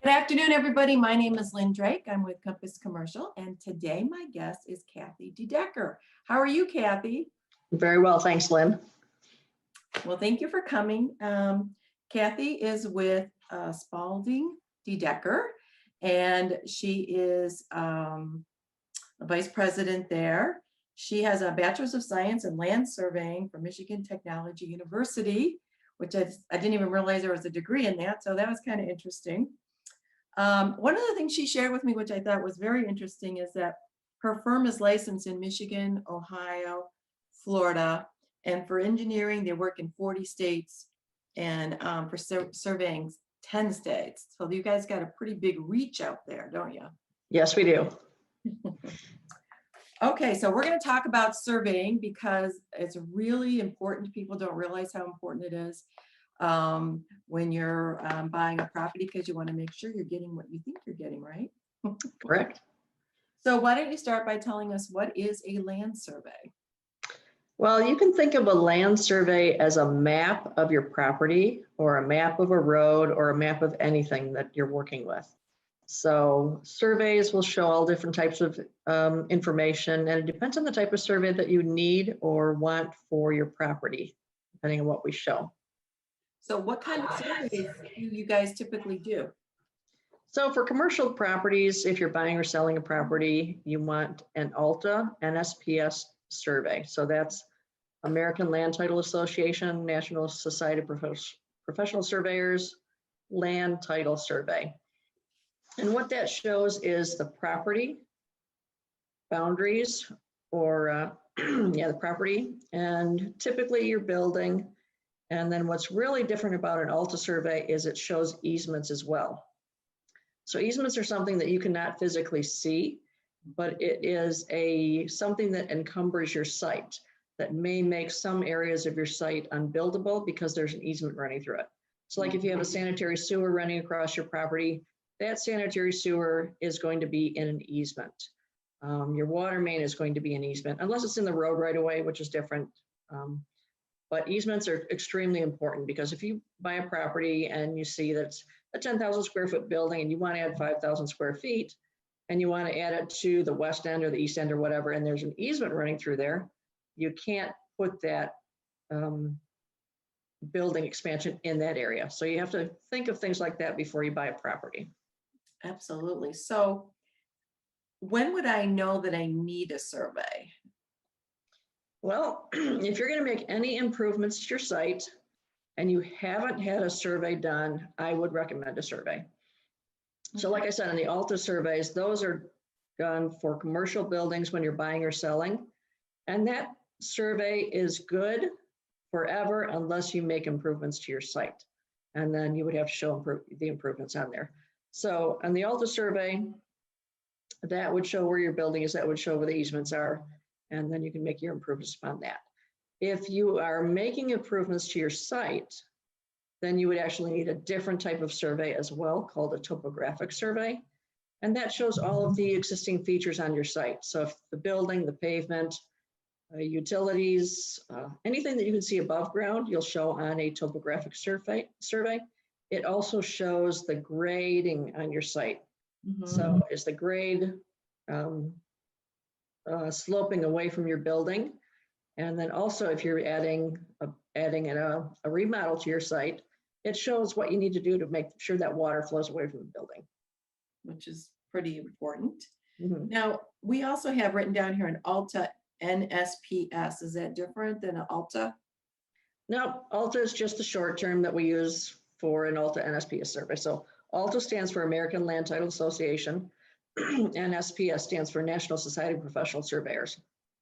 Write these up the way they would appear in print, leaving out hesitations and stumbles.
Good afternoon, everybody. My name is Lynn Drake. I'm with Compass Commercial, and today my guest is Cathy Dedecker. How are you, Cathy? Very well, thanks, Lynn. Well, thank you for coming. Cathy is with Spalding Dedecker, and she is a vice president there. She has a bachelor's of science in land surveying from Michigan Technology University, which I didn't even realize there was a degree in that, so that was kind of interesting. One of the things she shared with me, which I thought was very interesting, is that her firm is licensed in Michigan, Ohio, Florida, and for engineering, they work in 40 states, and for surveying, 10 states. So you guys got a pretty big reach out there, don't you? Yes, we do. Okay, so we're going to talk about surveying because it's really important. People don't realize how important it is when you're buying a property, because you want to make sure you're getting what you think you're getting, right? Correct. So why don't you start by telling us what is a land survey? Well, you can think of a land survey as a map of your property or a map of a road or a map of anything that you're working with. So surveys will show all different types of information, and it depends on the type of survey that you need or want for your property, depending on what we show. So what kind of surveys do you guys typically do? So for commercial properties, if you're buying or selling a property, you want an alta NSPS survey. So that's American Land Title Association, National Society of Professional Surveyors, Land Title Survey. And what that shows is the property boundaries, or the property, and typically your building. And then what's really different about an alta survey is it shows easements as well. So easements are something that you cannot physically see, but it is something that encumbers your site, that may make some areas of your site unbuildable because there's an easement running through it. So like if you have a sanitary sewer running across your property, that sanitary sewer is going to be in an easement. Your water main is going to be an easement, unless it's in the road right away, which is different. But easements are extremely important, because if you buy a property and you see that's a 10,000 square foot building and you want to add 5,000 square feet and you want to add it to the west end or the east end or whatever, and there's an easement running through there, you can't put that building expansion in that area. So you have to think of things like that before you buy a property. Absolutely. So when would I know that I need a survey? Well, if you're going to make any improvements to your site and you haven't had a survey done, I would recommend a survey. So like I said, in the alta surveys, those are done for commercial buildings when you're buying or selling. And that survey is good forever unless you make improvements to your site. And then you would have to show the improvements on there. So on the alta survey, that would show where your building is, that would show where the easements are, and then you can make your improvements upon that. If you are making improvements to your site, then you would actually need a different type of survey as well, called a topographic survey. And that shows all of the existing features on your site. So if the building, the pavement, utilities, anything that you can see above ground, you'll show on a topographic survey. It also shows the grading on your site. So is the grade sloping away from your building? And then also if you're adding a remodel to your site, it shows what you need to do to make sure that water flows away from the building. Which is pretty important. Mm-hmm. Now, we also have written down here an alta NSPS. Is that different than an alta? No, alta is just the short term that we use for an alta NSPS survey. So alta stands for American Land Title Association, and SPS stands for National Society of Professional Surveyors.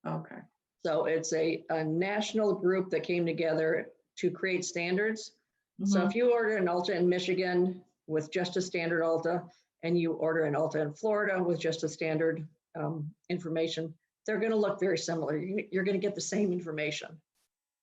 Okay. So it's a national group that came together to create standards. So if you order an alta in Michigan with just a standard alta, and you order an alta in Florida with just a standard information, they're going to look very similar. You're going to get the same information.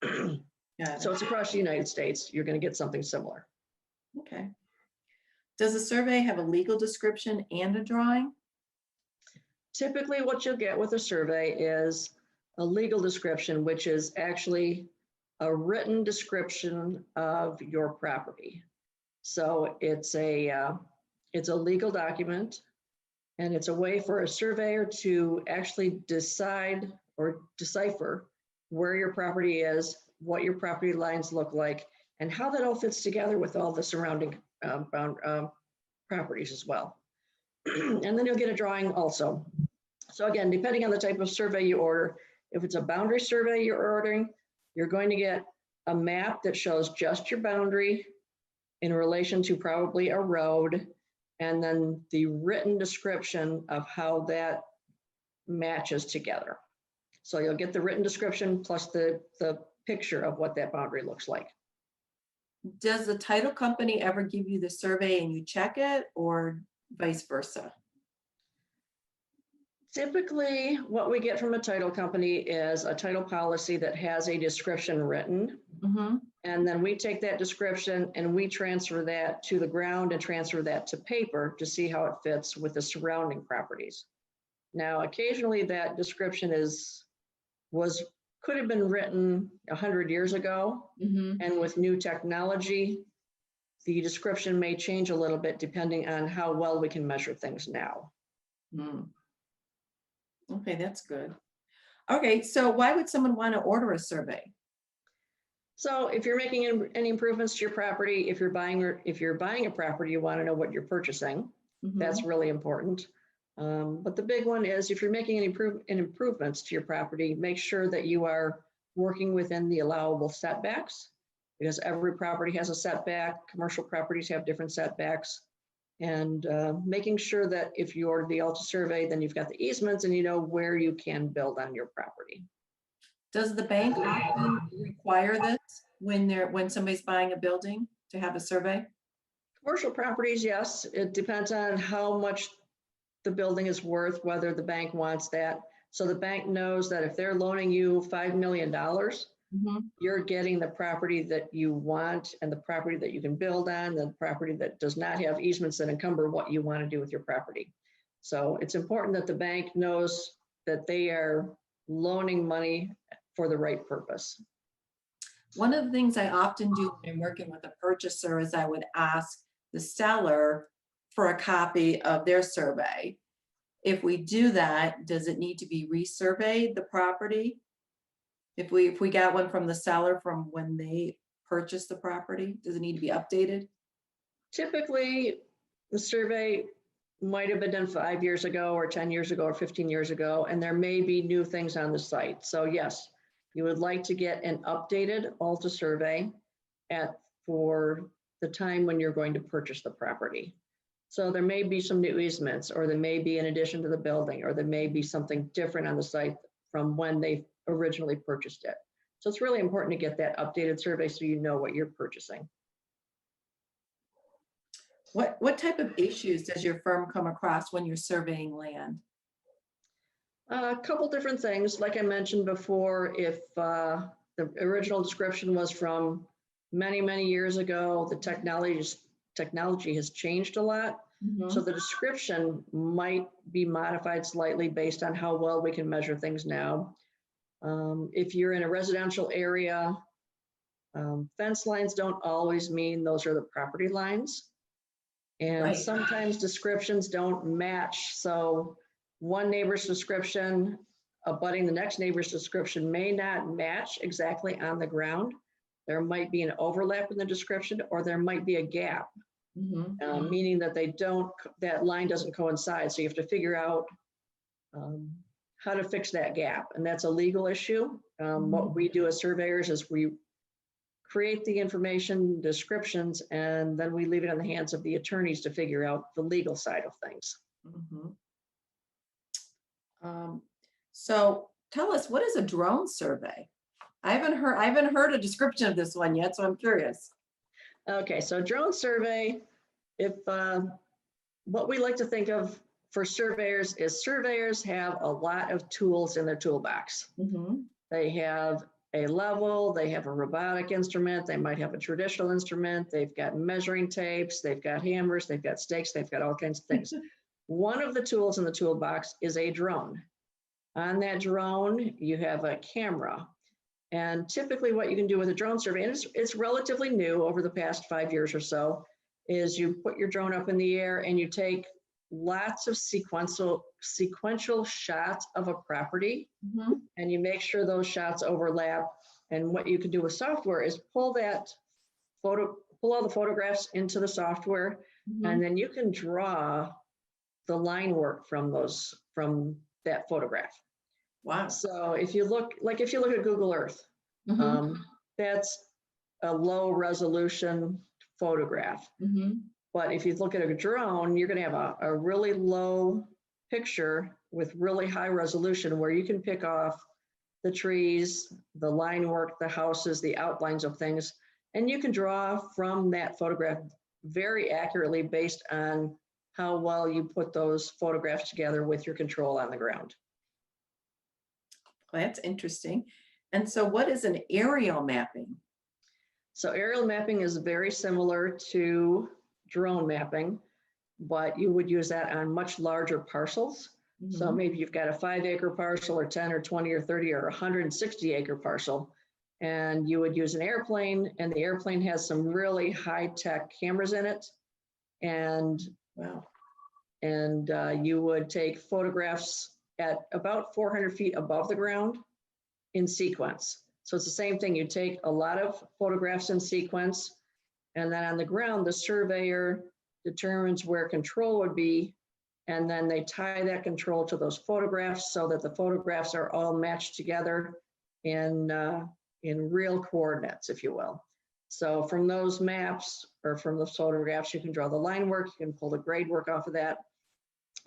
So it's across the United States. You're going to get something similar. Okay. Does a survey have a legal description and a drawing? Typically, what you'll get with a survey is a legal description, which is actually a written description of your property. So it's It's a legal document, and it's a way for a surveyor to actually decide or decipher where your property is, what your property lines look like, and how that all fits together with all the surrounding properties as well. And then you'll get a drawing also. So again, depending on the type of survey you order, if it's a boundary survey you're ordering, you're going to get a map that shows just your boundary in relation to probably a road, and then the written description of how that matches together. So you'll get the written description plus the picture of what that boundary looks like. Does the title company ever give you the survey and you check it, or vice versa? Typically, what we get from a title company is a title policy that has a description written. Mm-hmm. And then we take that description and we transfer that to the ground and transfer that to paper to see how it fits with the surrounding properties. Now, occasionally that description could have been written 100 years ago. Mm-hmm. And with new technology, the description may change a little bit depending on how well we can measure things now. Mm. Okay, that's good. Okay, so why would someone want to order a survey? So if you're making any improvements to your property, if you're buying a property, you want to know what you're purchasing. Mm-hmm. That's really important. But the big one is if you're making any improvements to your property, make sure that you are working within the allowable setbacks, because every property has a setback. Commercial properties have different setbacks. And making sure that if you order the alta survey, then you've got the easements and you know where you can build on your property. Does the bank often require this when somebody's buying a building to have a survey? Commercial properties, yes. It depends on how much the building is worth, whether the bank wants that. So the bank knows that if they're loaning you $5 million, Mm-hmm. you're getting the property that you want and the property that you can build on, the property that does not have easements that encumber what you want to do with your property. So it's important that the bank knows that they are loaning money for the right purpose. One of the things I often do when I'm working with a purchaser is I would ask the seller for a copy of their survey. If we do that, does it need to be resurveyed, the property? If we got one from the seller from when they purchased the property, does it need to be updated? Typically, the survey might have been done 5 years ago or 10 years ago or 15 years ago, and there may be new things on the site. So yes, you would like to get an updated alta survey for the time when you're going to purchase the property. So there may be some new easements, or there may be an addition to the building, or there may be something different on the site from when they originally purchased it. So it's really important to get that updated survey so you know what you're purchasing. What type of issues does your firm come across when you're surveying land? A couple different things. Like I mentioned before, if the original description was from many, many years ago, the technology has changed a lot. Mm-hmm. So the description might be modified slightly based on how well we can measure things now. If you're in a residential area, fence lines don't always mean those are the property lines. And Right. sometimes descriptions don't match. So one neighbor's description abutting the next neighbor's description may not match exactly on the ground. There might be an overlap in the description, or there might be a gap, Mm-hmm. meaning that that line doesn't coincide. So you have to figure out how to fix that gap. And that's a legal issue. What we do as surveyors is we create the information, descriptions, and then we leave it in the hands of the attorneys to figure out the legal side of things. Mm-hmm. So tell us, what is a drone survey? I haven't heard a description of this one yet, so I'm curious. Okay, so drone survey, what we like to think of for surveyors is surveyors have a lot of tools in their toolbox. Mm-hmm. They have a level, they have a robotic instrument, they might have a traditional instrument, they've got measuring tapes, they've got hammers, they've got stakes, they've got all kinds of things. One of the tools in the toolbox is a drone. On that drone, you have a camera. And typically what you can do with a drone survey, and it's relatively new over the past 5 years or so, is you put your drone up in the air and you take lots of sequential shots of a property, and you make sure those shots overlap. And what you can do with software is pull all the photographs into the software, and then you can draw the line work from that photograph. Wow. So if you look at Google Earth, that's a low resolution photograph. But if you look at a drone, you're going to have a really low picture with really high resolution where you can pick off the trees, the line work, the houses, the outlines of things, and you can draw from that photograph very accurately based on how well you put those photographs together with your control on the ground. Well, that's interesting. And so what is an aerial mapping? So aerial mapping is very similar to drone mapping, but you would use that on much larger parcels. So maybe you've got a 5-acre parcel or 10 or 20 or 30 or 160-acre parcel, and you would use an airplane, and the airplane has some really high-tech cameras in it. And you would take photographs at about 400 feet above the ground in sequence. So it's the same thing. You take a lot of photographs in sequence, and then on the ground, the surveyor determines where control would be, and then they tie that control to those photographs so that the photographs are all matched together in real coordinates, if you will. So from those maps or from those photographs, you can draw the line work, you can pull the grade work off of that.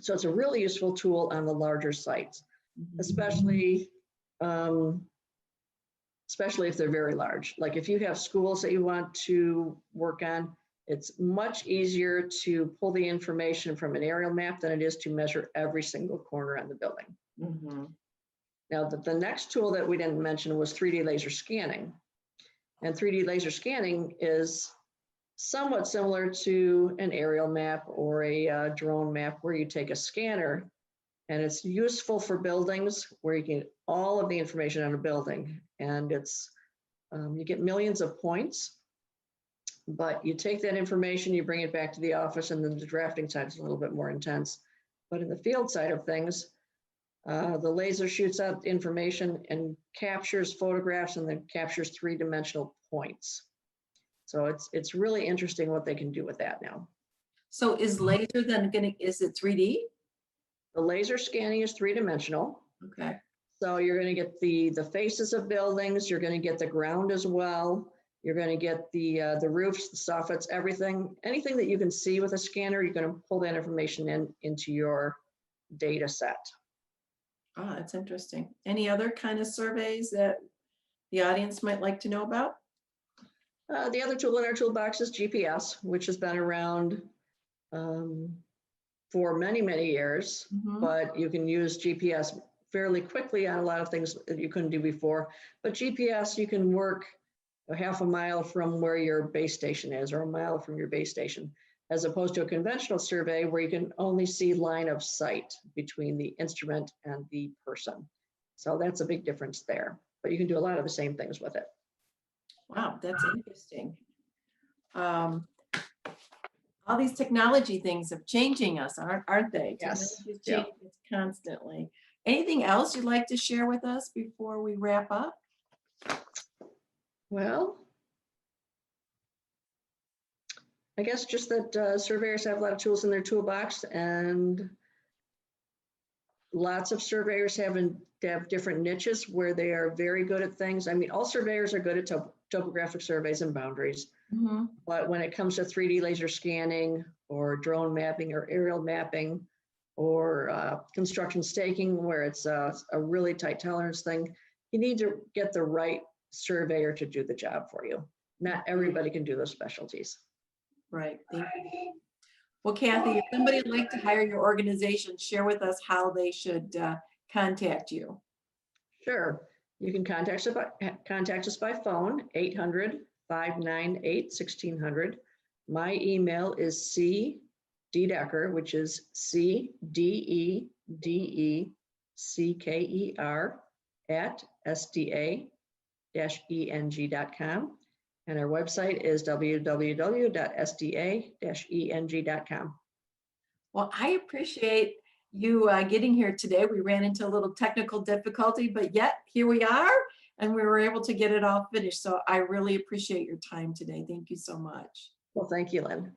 So it's a really useful tool on the larger sites, especially if they're very large. Like if you have schools that you want to work on, it's much easier to pull the information from an aerial map than it is to measure every single corner on the building. Now, the next tool that we didn't mention was 3D laser scanning. And 3D laser scanning is somewhat similar to an aerial map or a drone map, where you take a scanner, and it's useful for buildings where you get all of the information on a building, and it's you get millions of points, but you take that information, you bring it back to the office, and then the drafting side is a little bit more intense. But in the field side of things, the laser shoots out information and captures photographs, and then captures 3-dimensional points. So it's really interesting what they can do with that now. So is laser then is it 3D? The laser scanning is 3-dimensional. Okay. So you're going to get the faces of buildings. You're going to get the ground as well. You're going to get the roofs, the soffits, everything. Anything that you can see with a scanner, you're going to pull that information into your data set. Oh, that's interesting. Any other kind of surveys that the audience might like to know about? The other tool in our toolbox is GPS, which has been around for many, many years, but you can use GPS fairly quickly on a lot of things that you couldn't do before. But GPS, you can work a half a mile from where your base station is, or a mile from your base station, as opposed to a conventional survey where you can only see line of sight between the instrument and the person. So that's a big difference there, but you can do a lot of the same things with it. Wow, that's interesting. All these technology things are changing us, aren't they? Yes. Technology is changing us constantly. Anything else you'd like to share with us before we wrap up? Well, I guess just that surveyors have a lot of tools in their toolbox, and lots of surveyors have different niches where they are very good at things. I mean, all surveyors are good at topographic surveys and boundaries, but when it comes to 3D laser scanning or drone mapping or aerial mapping or construction staking, where it's a really tight tolerance thing, you need to get the right surveyor to do the job for you. Not everybody can do those specialties. Right. Thank you. Well, Cathy, if somebody would like to hire your organization, share with us how they should contact you. Sure. You can contact us by phone, 800-598-1600. My email is cdedecker, which is CDEDECKER @SDA-ENG.com. And our website is www.sda-eng.com. Well, I appreciate you getting here today. We ran into a little technical difficulty, but yet here we are, and we were able to get it all finished. So I really appreciate your time today. Thank you so much. Well, thank you, Lynn.